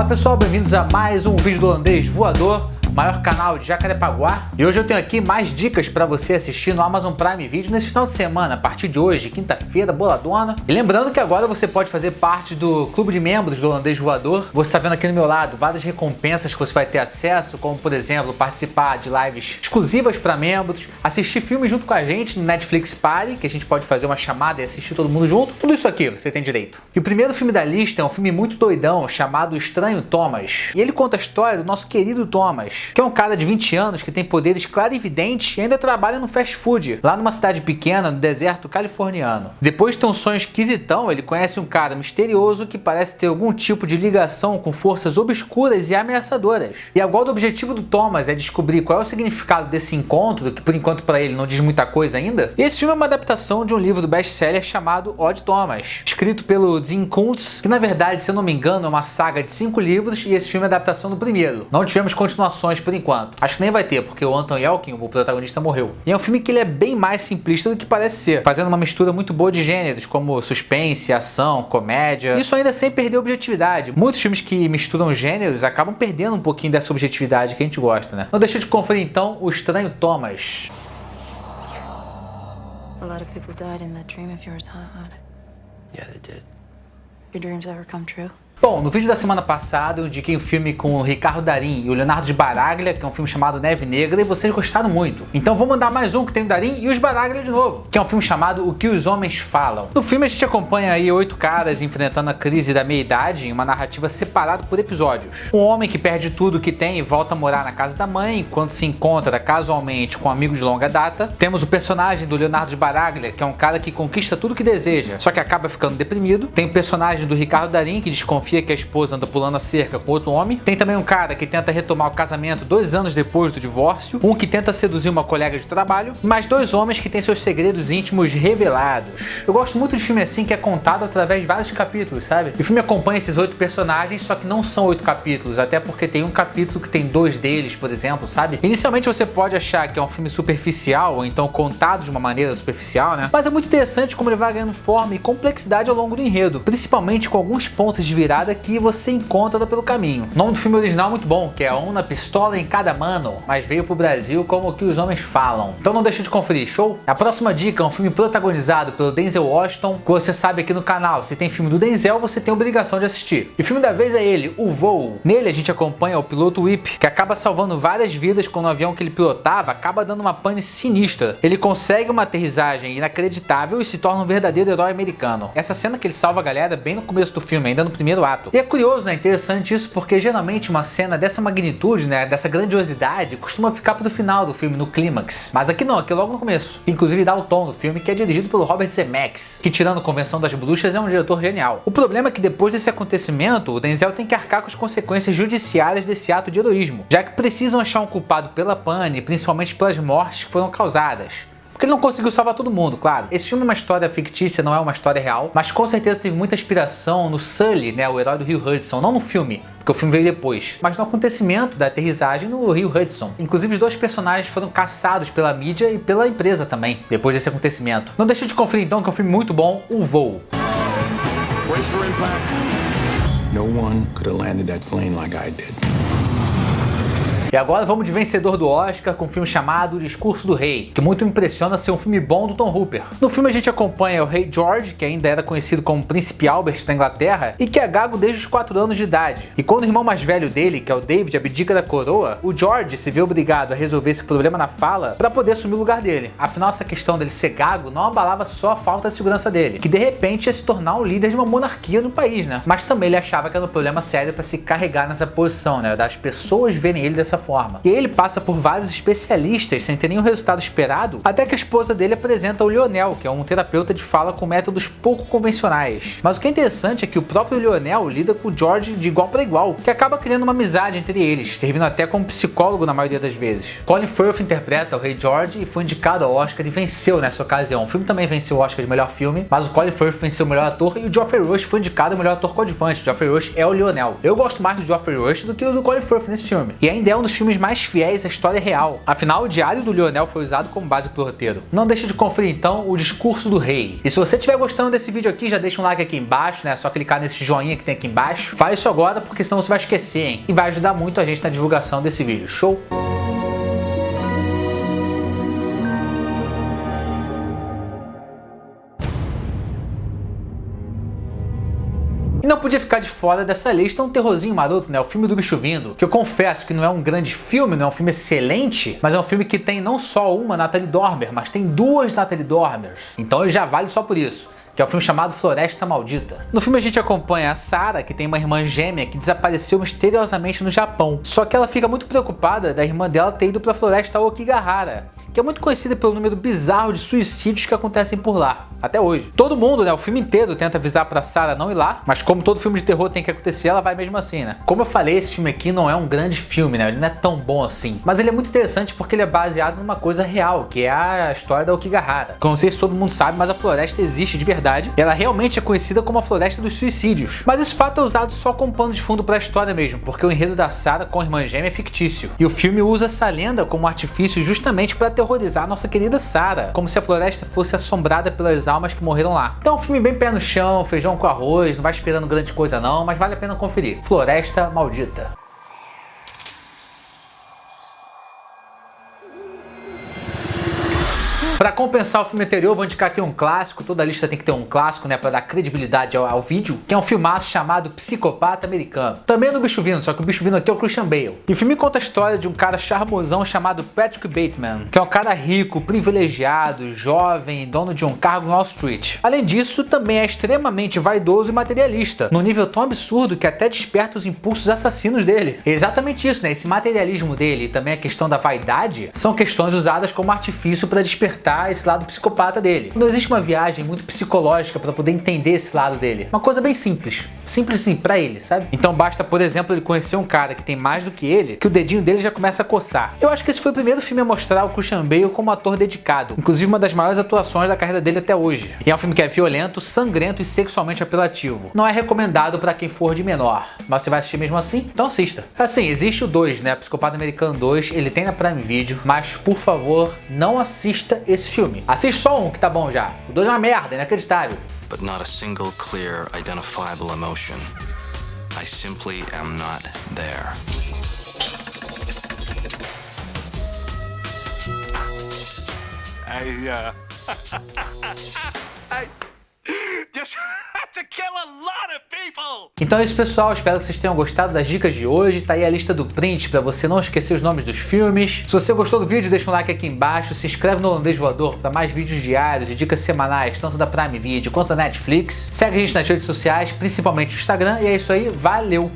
Fala pessoal, bem-vindos a mais um vídeo do Holandês Voador, maior canal de Jacarepaguá. E hoje eu tenho aqui mais dicas para você assistir no Amazon Prime Video nesse final de semana, a partir de hoje, quinta-feira, boladona. E lembrando que agora você pode fazer parte do clube de membros do Holandês Voador. Você está vendo aqui no meu lado várias recompensas que você vai ter acesso, como por exemplo, participar de lives exclusivas para membros, assistir filmes junto com a gente no Netflix Party, que a gente pode fazer uma chamada e assistir todo mundo junto. Tudo isso aqui você tem direito. E o primeiro filme da lista é um filme muito doidão, chamado Estranho Thomas. E ele conta a história do nosso querido Thomas, que é um cara de 20 anos que tem poderes clarividentes e ainda trabalha no fast food, lá numa cidade pequena no deserto californiano. Depois de ter um sonho esquisitão, ele conhece um cara misterioso que parece ter algum tipo de ligação com forças obscuras e ameaçadoras. E agora o objetivo do Thomas é descobrir qual é o significado desse encontro, que por enquanto para ele não diz muita coisa ainda. E esse filme é uma adaptação de um livro do best-seller chamado Odd Thomas, escrito pelo Dean Koontz, que na verdade, se eu não me engano, é uma saga de 5 livros e esse filme é a adaptação do primeiro. Não tivemos continuações por enquanto. Acho que nem vai ter, porque o Anton Yelchin, o protagonista, morreu. E é um filme que ele é bem mais simplista do que parece ser, fazendo uma mistura muito boa de gêneros, como suspense, ação, comédia. Isso ainda sem perder a objetividade. Muitos filmes que misturam gêneros acabam perdendo um pouquinho dessa objetividade que a gente gosta, né? Não deixa de conferir então O Estranho Thomas. A lot of people died in that dream of yours, huh? Yeah, they did. Your dreams ever come true? Bom, no vídeo da semana passada eu indiquei um filme com o Ricardo Darín e o Leonardo de Baraglia, que é um filme chamado Neve Negra, e vocês gostaram muito. Então vou mandar mais um que tem o Darín e os Baraglia de novo, que é um filme chamado O Que os Homens Falam. No filme a gente acompanha aí 8 caras enfrentando a crise da meia-idade em uma narrativa separada por episódios. Um homem que perde tudo que tem e volta a morar na casa da mãe, enquanto se encontra casualmente com um amigo de longa data. Temos o personagem do Leonardo de Baraglia, que é um cara que conquista tudo que deseja, só que acaba ficando deprimido. Tem o personagem do Ricardo Darín, que desconfia que a esposa anda pulando a cerca com outro homem. Tem também um cara que tenta retomar o casamento 2 anos depois do divórcio, um que tenta seduzir uma colega de trabalho, mais 2 homens que têm seus segredos íntimos revelados. Eu gosto muito de filme assim que é contado através de vários capítulos, sabe? E o filme acompanha esses 8 personagens, só que não são 8 capítulos, até porque tem um capítulo que tem 2 deles, por exemplo, sabe? Inicialmente você pode achar que é um filme superficial, ou então contado de uma maneira superficial, né? Mas é muito interessante como ele vai ganhando forma e complexidade ao longo do enredo, principalmente com alguns pontos de virada que você encontra pelo caminho. O nome do filme original é muito bom, que é Uma Pistola em Cada Mano, mas veio pro Brasil como O Que os Homens Falam. Então não deixa de conferir, show? A próxima dica é um filme protagonizado pelo Denzel Washington, que você sabe aqui no canal, se tem filme do Denzel, você tem a obrigação de assistir. E o filme da vez é ele, O Voo. Nele a gente acompanha o piloto Whip, que acaba salvando várias vidas quando o avião que ele pilotava acaba dando uma pane sinistra. Ele consegue uma aterrissagem inacreditável e se torna um verdadeiro herói americano. Essa cena que ele salva a galera bem no começo do filme, ainda no primeiro ato. E é curioso, né? Interessante isso, porque geralmente uma cena dessa magnitude, né? Dessa grandiosidade, costuma ficar pro final do filme, no clímax. Mas aqui não, aqui é logo no começo. Inclusive dá o tom do filme, que é dirigido pelo Robert Zemeckis, que tirando Convenção das Bruxas é um diretor genial. O problema é que depois desse acontecimento, o Denzel tem que arcar com as consequências judiciárias desse ato de heroísmo, já que precisam achar um culpado pela pane, principalmente pelas mortes que foram causadas. Porque ele não conseguiu salvar todo mundo, claro. Esse filme é uma história fictícia, não é uma história real, mas com certeza teve muita inspiração no Sully, né, o herói do Rio Hudson, não no filme, porque o filme veio depois, mas no acontecimento da aterrissagem no Rio Hudson. Inclusive os 2 personagens foram caçados pela mídia e pela empresa também, depois desse acontecimento. Não deixa de conferir então, que é um filme muito bom, O Voo. No one could have landed that plane like I did. E agora vamos de vencedor do Oscar com um filme chamado O Discurso do Rei, que muito me impressiona ser um filme bom do Tom Hooper. No filme a gente acompanha o rei George, que ainda era conhecido como Príncipe Albert da Inglaterra, e que é gago desde os 4 anos de idade. E quando o irmão mais velho dele, que é o David, abdica da coroa, o George se vê obrigado a resolver esse problema na fala para poder assumir o lugar dele. Afinal, essa questão dele ser gago não abalava só a falta de segurança dele, que de repente ia se tornar o líder de uma monarquia no país, né? Mas também ele achava que era um problema sério para se carregar nessa posição, né? Das pessoas verem ele dessa forma. E ele passa por vários especialistas sem ter nenhum resultado esperado, até que a esposa dele apresenta o Lionel, que é um terapeuta de fala com métodos pouco convencionais. Mas o que é interessante é que o próprio Lionel lida com o George de igual para igual, que acaba criando uma amizade entre eles, servindo até como psicólogo na maioria das vezes. Colin Firth interpreta o rei George e foi indicado ao Oscar e venceu nessa ocasião. O filme também venceu o Oscar de melhor filme, mas o Colin Firth venceu o melhor ator e o Geoffrey Rush foi indicado ao melhor ator coadjuvante. Geoffrey Rush é o Lionel. Eu gosto mais do Geoffrey Rush do que o do Colin Firth nesse filme. E ainda é um dos dos filmes mais fiéis à história real. Afinal, o Diário do Lionel foi usado como base pro roteiro. Não deixe de conferir então o Discurso do Rei. E se você estiver gostando desse vídeo aqui, já deixa um like aqui embaixo, né? É só clicar nesse joinha que tem aqui embaixo. Faz isso agora, porque senão você vai esquecer, hein? E vai ajudar muito a gente na divulgação desse vídeo. Show? E não podia ficar de fora dessa lista um terrorzinho maroto, né? O filme do Bicho Vindo, que eu confesso que não é um grande filme, não é um filme excelente, mas é um filme que tem não só uma Natalie Dormer, mas tem duas Natalie Dormers. Então ele já vale só por isso. Que é o filme chamado Floresta Maldita. No filme a gente acompanha a Sarah, que tem uma irmã gêmea que desapareceu misteriosamente no Japão. Só que ela fica muito preocupada da irmã dela ter ido para a Floresta Okigahara, que é muito conhecida pelo número bizarro de suicídios que acontecem por lá, até hoje. Todo mundo, né, o filme inteiro tenta avisar pra Sarah não ir lá, mas como todo filme de terror tem que acontecer, ela vai mesmo assim, né? Como eu falei, esse filme aqui não é um grande filme, né? Ele não é tão bom assim. Mas ele é muito interessante porque ele é baseado numa coisa real, que é a história da Okigahara. Não sei se todo mundo sabe, mas a floresta existe de verdade e ela realmente é conhecida como a Floresta dos Suicídios. Mas esse fato é usado só como pano de fundo pra história mesmo, porque o enredo da Sarah com a irmã gêmea é fictício. E o filme usa essa lenda como artifício justamente pra terrorizar a nossa querida Sarah, como se a floresta fosse assombrada pelas almas que morreram lá. Então é um filme bem pé no chão, feijão com arroz, não vai esperando grande coisa não, mas vale a pena conferir. Floresta Maldita. Para compensar o filme anterior, vou indicar aqui um clássico. Toda lista tem que ter um clássico, né, para dar credibilidade ao vídeo, que é um filmaço chamado Psicopata Americano. Também é do Bicho Vindo, só que o Bicho Vindo aqui é o Christian Bale. E o filme conta a história de um cara charmosão chamado Patrick Bateman, que é um cara rico, privilegiado, jovem, dono de um cargo em Wall Street. Além disso, também é extremamente vaidoso e materialista, num nível tão absurdo que até desperta os impulsos assassinos dele. É exatamente isso, né? Esse materialismo dele e também a questão da vaidade são questões usadas como artifício para despertar esse lado psicopata dele. Não existe uma viagem muito psicológica para poder entender esse lado dele. Uma coisa bem simples. Simples sim, pra ele, sabe? Então basta, por exemplo, ele conhecer um cara que tem mais do que ele, que o dedinho dele já começa a coçar. Eu acho que esse foi o primeiro filme a mostrar o Christian Bale como ator dedicado. Inclusive uma das maiores atuações da carreira dele até hoje. E é um filme que é violento, sangrento e sexualmente apelativo. Não é recomendado pra quem for de menor, mas você vai assistir mesmo assim? Então assista. Assim, existe o 2, né? Psicopata Americano 2, ele tem na Prime Video, mas por favor, não assista esse filme. Assiste só um que tá bom já. O 2 é uma merda, inacreditável. But not a single clear, identifiable emotion. I simply am not there. I just had to kill a lot of people. Então é isso, pessoal, espero que vocês tenham gostado das dicas de hoje. Tá aí a lista do print pra você não esquecer os nomes dos filmes. Se você gostou do vídeo, deixa um like aqui embaixo, se inscreve no Holandês Voador para mais vídeos diários e dicas semanais, tanto da Prime Video quanto da Netflix. Segue a gente nas redes sociais, principalmente o Instagram, e é isso aí, valeu!